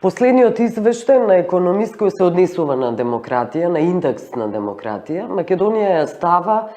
Последниот извештај на економист кој се однесува на демократија, на индекс на демократија, Македонија ја става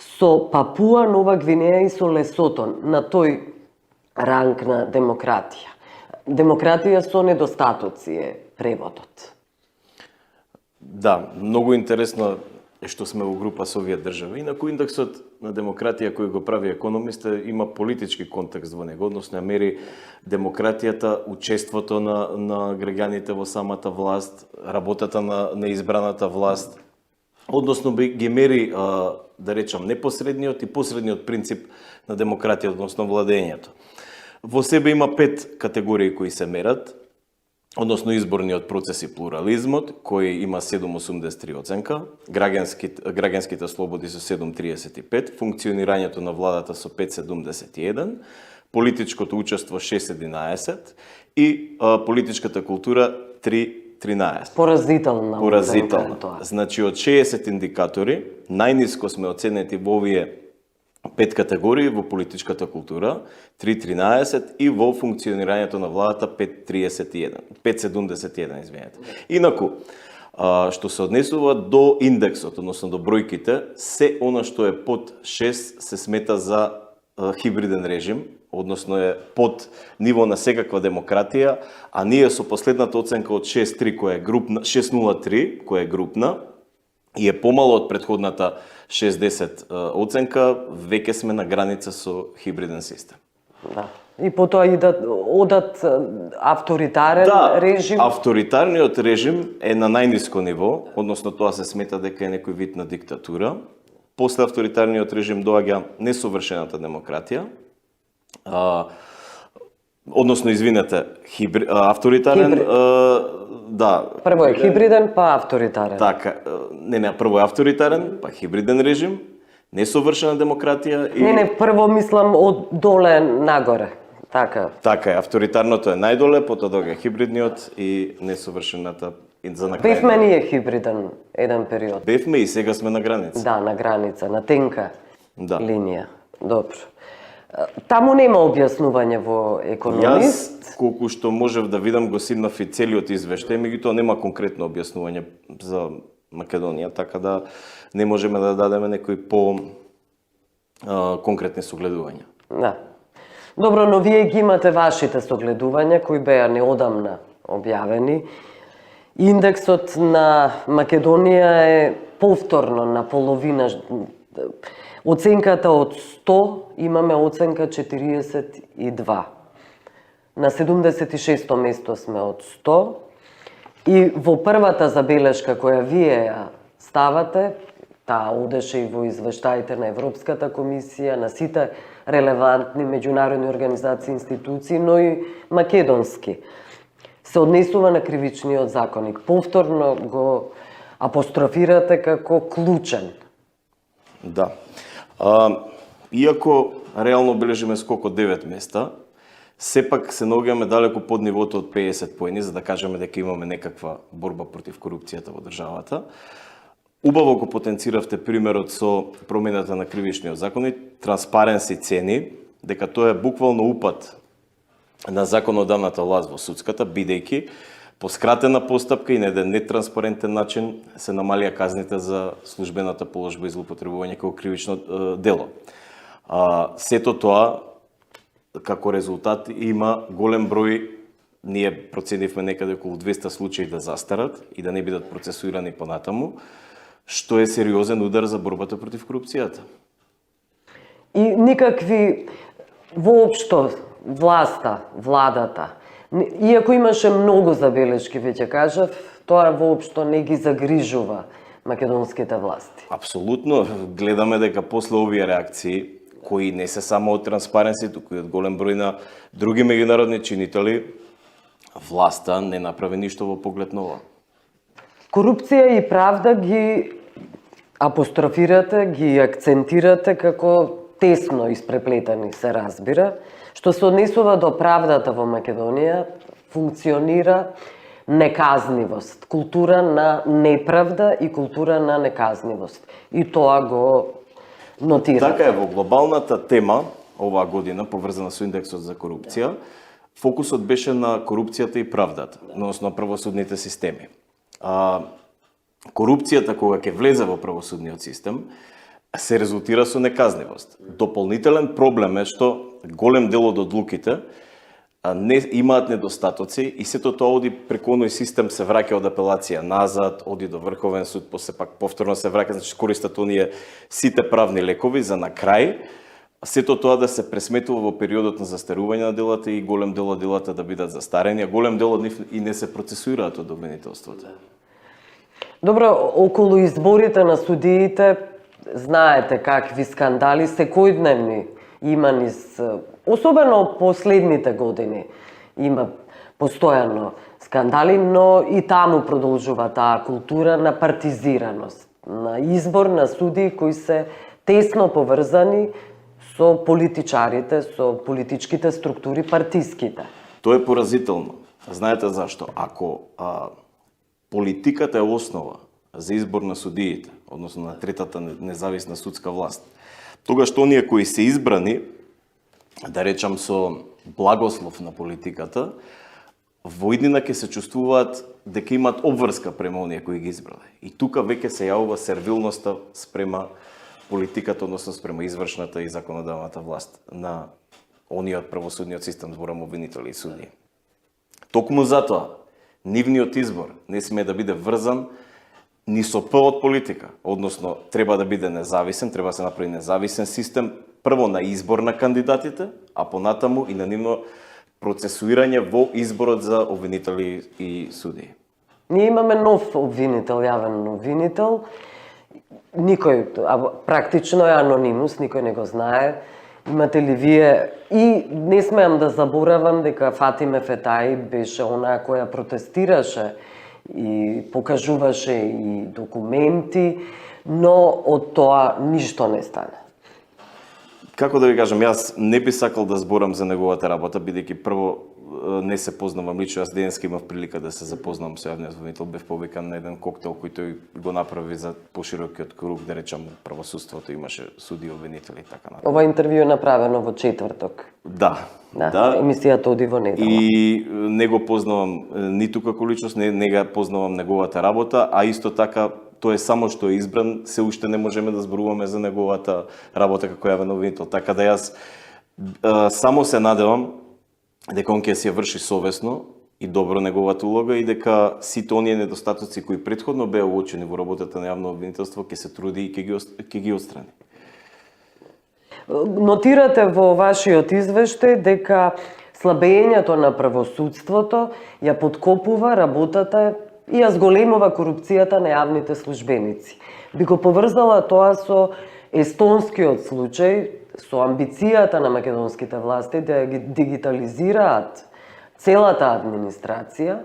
со Папуа, Нова Гвинеја и со Лесото на тој ранг на демократија. Демократија со недостатоци е преводот. Да, многу интересно е што сме во група со овие држави. Инаку индексот на демократија кој го прави економист има политички контекст во него, односно ја мери демократијата, учеството на граѓаните во самата власт, работата на избраната власт, односно ги мери, да речам, непосредниот и посредниот принцип на демократија, односно владењето. Во себе има 5 категории кои се мерат, односно изборниот процес и плурализмот, кој има 7,83 оценка, граѓанските слободи со 7,35, функционирањето на владата со 5,71, политичкото учество 6,11 и политичката култура 3,13. Поразителна. Поразителна. Значи од 60 индикатори, најниско сме оценети во овие 5 категории во политичката култура, 3,13 и во функционирањето на владата 5,71, извинете. Инаку, што се однесува до индексот, односно до бројките, се она што е под 6 се смета за хибриден режим, односно е под ниво на секаква демократија, а ние со последната оценка од 6,3 која е групна, 6,03 која е групна, и е помало од претходната 60 оценка, веќе сме на граница со хибриден систем. Да. И потоа одат авторитарен режим. Да, авторитарниот режим е на најниско ниво, односно тоа се смета дека е некој вид на диктатура. После авторитарниот режим доаѓа несовршената демократија, односно, извинете, авторитарен, да. Прво е хибриден, па авторитарен. Така, прво е авторитарен, па хибриден режим, несовршена демократија и... прво мислам од доле нагоре. Така. Така е, авторитарното е најдоле, потоа доаѓа хибридниот и несовршената за на крај. Бевме ние хибриден еден период. Бевме и сега сме на граница. Да, на граница, на тенка линија. Добро. Таму нема објаснување во економист. Јас, колку што можев да видам, го симнав и целиот извештај, меѓутоа нема конкретно објаснување за Македонија, така да не можеме да дадеме некои конкретни согледувања. Да. Добро, но вие ги имате вашите согледувања, кои беа неодамна објавени. Индексот на Македонија е повторно на половина. Оценката од 100 имаме оценка 42. На 76-то место сме од 100. И во првата забелешка која вие ја ставате, таа одеше и во извештаите на Европската комисија, на сите релевантни меѓународни организации и институции, но и македонски. Се однесува на кривичниот законник. Повторно го апострофирате како клучен. Да. Иако реално бележиме скок од 9 места, сепак се наоѓаме далеку под нивото од 50 поени, за да кажеме дека имаме некаква борба против корупцијата во државата. Убаво го потенциравте примерот со промената на кривичниот законник, транспаренси цени, дека тоа е буквално упад на законодавната власт во судската, бидејќи по скратена постапка и на еден нетранспарентен начин се намалија казните за службената положба и злоупотребување како кривично дело. Сето тоа, како резултат, има голем број, ние проценивме некаде околу 200 случаи да застарат и да не бидат процесуирани понатаму, што е сериозен удар за борбата против корупцијата. И никакви воопшто владата, иако имаше многу забелешки, веќе кажав, тоа воопшто не ги загрижува македонските власти. Апсолутно, гледаме дека после овие реакции, кои не се само од транспаренси, туку и од голем број на други меѓународни чинители, власта не направи ништо во поглед на ова. Корупција и правда ги апострофирате, ги акцентирате како тесно испреплетани, се разбира. Што се однесува до правдата во Македонија, функционира неказнивост, култура на неправда и култура на неказнивост. И тоа го нотирате. Така е, во глобалната тема оваа година, поврзана со индексот за корупција, фокусот беше на корупцијата и правдата, односно на правосудните системи. Корупцијата кога ќе влезе во правосудниот систем се резултира со неказнивост. Дополнителен проблем е што голем дел од одлуките не имаат недостатоци и сето тоа оди преку оној систем се враќа од апелација назад, оди до Врховен суд, после пак повторно се враќа, значи користат оние сите правни лекови за на крај сето тоа да се пресметува во периодот на застарување на делата и голем дел од делата да бидат застарени, а голем дел од нив и не се процесуираат од обвинителството. Добро, околу изборите на судиите, знаете какви скандали секојдневни има низ, особено последните години, има постојано скандали, но и таму продолжува таа култура на партизираност, на избор на судии кои се тесно поврзани со политичарите, со политичките структури, партиските. Тоа е поразително. Знаете зашто? Ако политиката е основа за избор на судиите, односно на третата независна судска власт, тогаш оние кои се избрани, да речам со благослов на политиката, во иднина ќе се чувствуваат дека имаат обврска према оние кои ги избрале. И тука веќе се јавува сервилноста спрема политиката, односно спрема извршната и законодавната власт на ониот правосудниот систем, зборам обвинители и судии. Токму затоа, нивниот избор не сме да биде врзан ни со П од политика, односно треба да биде независен, треба да се направи независен систем, прво на избор на кандидатите, а понатаму и на нивно процесуирање во изборот за обвинители и судии. Ние имаме нов обвинител, јавен обвинител, никој, практично е анонимус, никој не го знае. Имате ли вие, и не смеам да заборавам дека Фатиме Фетаи беше онаа која протестираше и покажуваше и документи, но од тоа ништо не стана. Како да ви кажам, јас не би сакал да зборам за неговата работа, бидејќи прво не се познавам лично, јас денеска имав прилика да се запознам со јавниот обвинител, бев повикан на еден коктел кој тој го направи за поширокиот круг, да речам, правосудството, имаше суди, обвинители и така натаму. Ова интервју е направено во четврток. Да. Емисијата оди во недела. И не го познавам ниту како личност, не ga познавам неговата работа, а исто така тоа е само што е избран, се уште не можеме да зборуваме за неговата работа како јавен обвинител. Така да јас само се надевам дека он ќе се врши совесно и добро неговата улога и дека сите оние недостатоци кои претходно беа уочени во работата на јавно обвинителство ќе се труди и ќе ги отстрани. Нотирате во вашиот извештај дека слабењето на правосудството ја подкопува работата и ја зголемува корупцијата на јавните службеници. Би го поврзала тоа со естонскиот случај, со амбицијата на македонските власти да ги дигитализираат целата администрација,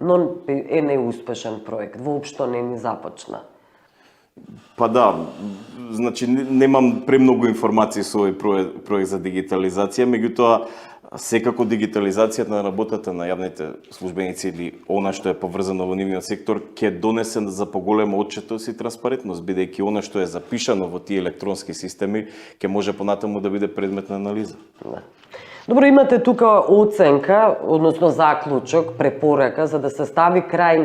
но е неуспешен проект, воопшто не ни започна. Па да, значи немам премногу информации со овој проект за дигитализација, меѓутоа секако дигитализацијата на работата на јавните службеници или она што е поврзано во нивниот сектор ќе донесе за поголема отчетност и транспарентност, бидејќи она што е запишано во тие електронски системи ќе може понатаму да биде предмет на анализа. Да. Добро, имате тука оценка, односно заклучок, препорака за да се стави крај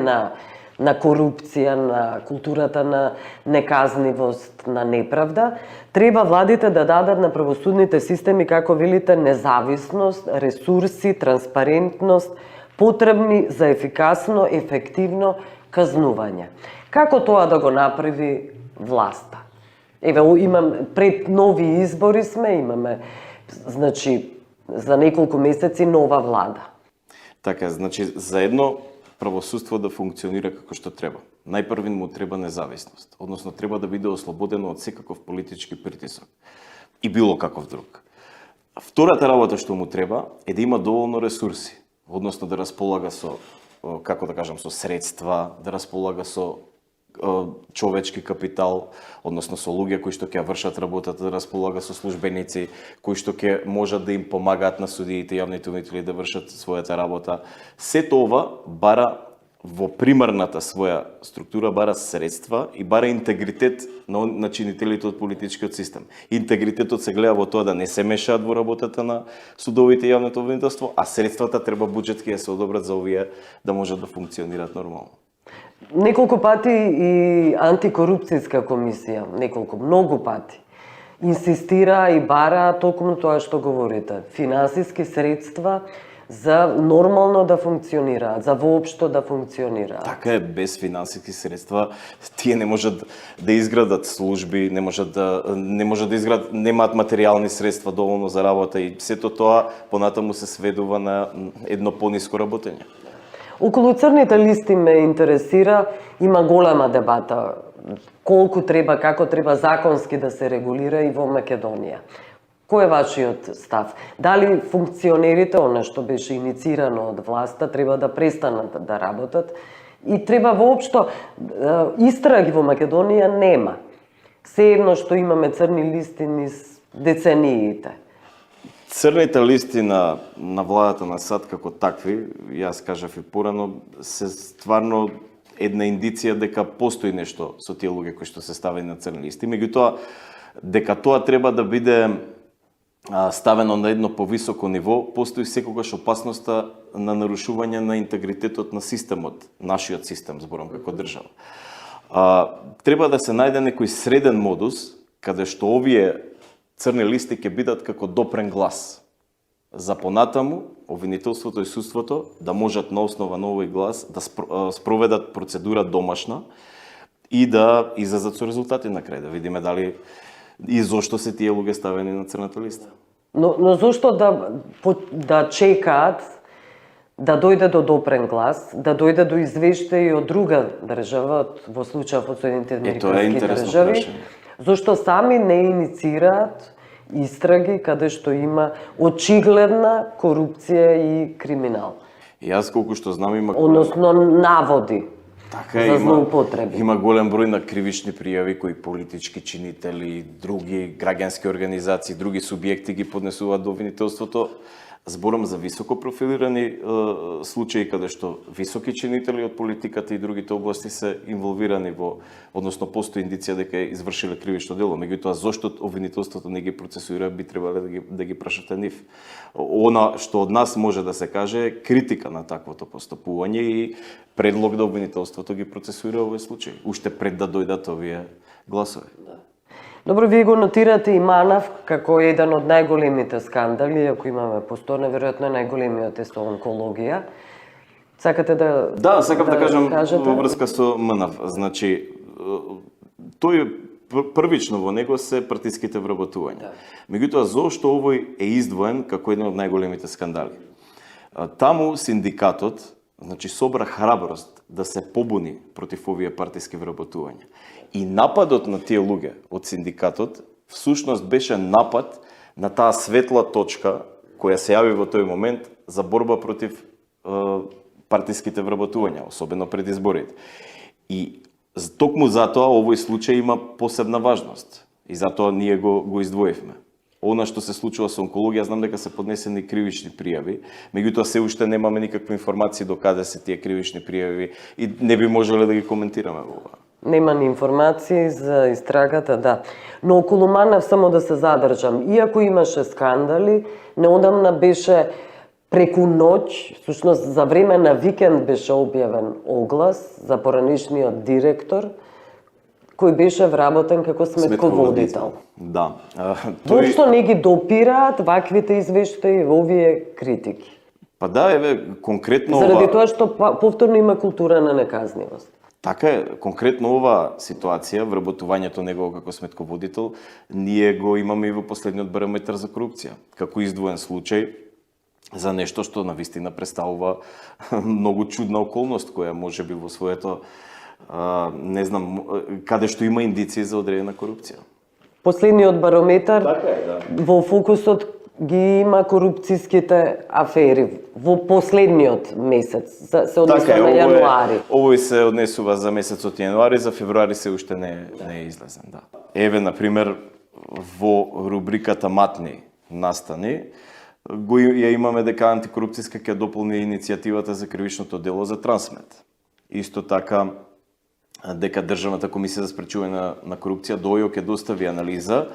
на корупција, на културата на неказнивост, на неправда, треба владите да дадат на правосудните системи, како велите, независност, ресурси, транспарентност, потребни за ефикасно, ефективно казнување. Како тоа да го направи власта? Еве, пред нови избори имаме, значи, за неколку месеци нова влада. Така, значи, за едно правосудство да функционира како што треба. Најпрвин му треба независност, односно треба да биде ослободено од секаков политички притисок и било каков друг. Втората работа што му треба е да има доволно ресурси, односно да располага со, како да кажам, со средства, да располага со човечки капитал, односно со луѓе кои што ќе вршат работата, да располага со службеници кои што ќе можат да им помагаат на судиите, јавните обвинители да вршат својата работа. Сето ова бара во примарната своја структура бара средства и бара интегритет на чинителите од политичкиот систем. Интегритетот се гледа во тоа да не се мешаат во работата на судовите и јавното обвинителство, а средствата треба буџетски да се одобрат за овие да можат да функционираат нормално. Неколку пати и антикорупцијска комисија, многу пати, инсистира и бара токму тоа што говорите. Финансиски средства за нормално да функционираат, за воопшто да функционираат. Така е, без финансиски средства тие не можат да изградат служби, не можат да изградат, немаат материјални средства доволно за работа и сето тоа понатаму се сведува на едно пониско работење. Околу црните листи ме интересира, има голема дебата колку треба, како треба законски да се регулира и во Македонија. Кој е вашиот став? Дали функционерите, она што беше иницирано од власта, треба да престанат да работат и треба воопшто истраги во Македонија нема. Се едно што имаме црни листи низ децениите. Црните листи на владата на САД како такви, јас кажав и порано, се стварно една индиција дека постои нешто со тие луѓе кои што се ставени на црни листи. Меѓутоа, дека тоа треба да биде ставено на едно повисоко ниво, постои секогаш опасноста на нарушување на интегритетот на системот, нашиот систем, зборам како држава. Треба да се најде некој среден модус, каде што овие црни листи ќе бидат како допрен глас за понатаму обвинителството и судството да можат на основа на овој глас да спроведат процедура домашна и да излезат со резултати на крај, да видиме дали и зошто се тие луѓе ставени на црната листа. Но зошто да чекаат да дојде до допрен глас, да дојде до извештај од друга држава, во случајот од Соединетите американски држави, зошто сами не иницираат истраги каде што има очигледна корупција и криминал. Јас колку што знам има односно наводи. Така за злоупотреби. Има голем број на кривични пријави кои политички чинители, други граѓански организации, други субјекти ги поднесуваат до обвинителството. Зборам за високо профилирани случаи каде што високи чинители од политиката и другите области се инволвирани односно постои индиција дека извршиле кривично дело. Меѓутоа, зошто обвинителството не ги процесуира, би требале да ги прашате нив. Она што од нас може да се каже е критика на таквото постапување и предлог да обвинителството ги процесуира овој случај, уште пред да дојдат овие гласови. Добро, вие го нотирате и Манав како еден од најголемите скандали, ако имаме повторно, веројатно најголемиот е со онкологија. Сакате да... Да, сакам да кажам во врска со Манав. Значи, тој првично во него се партиските вработувања. Меѓутоа, зошто овој е издвоен како еден од најголемите скандали? Таму синдикатот, значи, собра храброст да се побуни против овие партиски вработувања. И нападот на тие луѓе од синдикатот всушност беше напад на таа светла точка која се јави во тој момент за борба против партиските вработувања, особено пред изборите. И токму затоа овој случај има посебна важност и затоа ние го издвоивме. Она што се случува со онкологија, знам дека се поднесени кривични пријави, меѓутоа се уште немаме никакви информации до каде се тие кривични пријави и не би можеле да ги коментираме во ова. Нема ни информации за истрагата, да. Но околу Манав само да се задржам. Иако имаше скандали, неодамна беше преку ноќ, всушност за време на викенд беше објавен оглас за поранешниот директор, кој беше вработен како сметководител. Да. Зошто не ги допираат ваквите извештаи во овие критики? Па да, еве, конкретно заради тоа што повторно има култура на неказнивост. Така е, конкретно оваа ситуација, вработувањето негово како сметководител, ние го имаме и во последниот барометар за корупција, како издвоен случај за нешто што навистина представува многу чудна околност која може би во своето не знам, каде што има индиции за одредена корупција. Последниот барометар да. Во фокусот ги има корупцијските афери во последниот месец, се однесува на јануари. Овој се однесува за месецот јануари, за февруари се уште не е излезен, да. Еве, например, во рубриката Матни настани, ја имаме дека антикорупцијска ќе дополни иницијативата за кривичното дело за Трансмет. Исто така, дека Државната комисија за спречување на корупција ДОЈО ќе достави анализа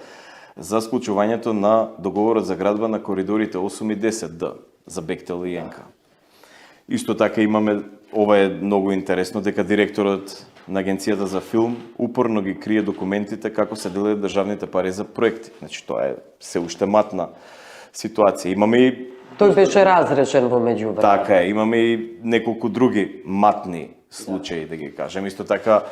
за склучувањето на договорот за градба на коридорите 8 и 10Д за Бехтел и ЕНКА. Исто така имаме, ова е многу интересно, дека директорот на Агенцијата за филм упорно ги крие документите како се делат државните пари за проекти. Значи, тоа е се уште матна ситуација. Имаме и Тој беше разрешен во меѓувреме. така е, имаме и неколку други матни случаи, да ги кажем. Исто така,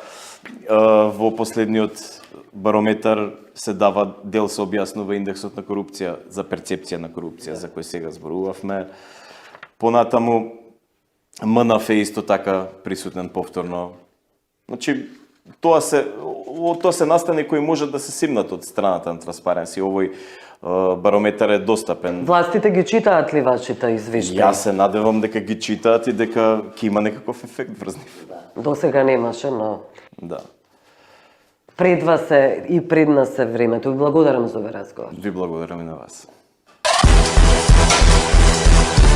во последниот барометар се дава дел се објаснува индексот на корупција, за перцепција на корупција, за кој сега зборувавме. Понатаму, МНФ исто така присутен повторно. Значи, тоа се настани кои можат да се симнат од страната на Транспаренси. Овој барометар е достапен. Властите ги читаат ли вашите извештаи? Јас се надевам дека ги читаат и дека ќе има некаков ефект врз нив. До сега немаше, но Да. пред вас е и пред нас е времето. Ви благодарам за овој разговор. Ви благодарам и на вас.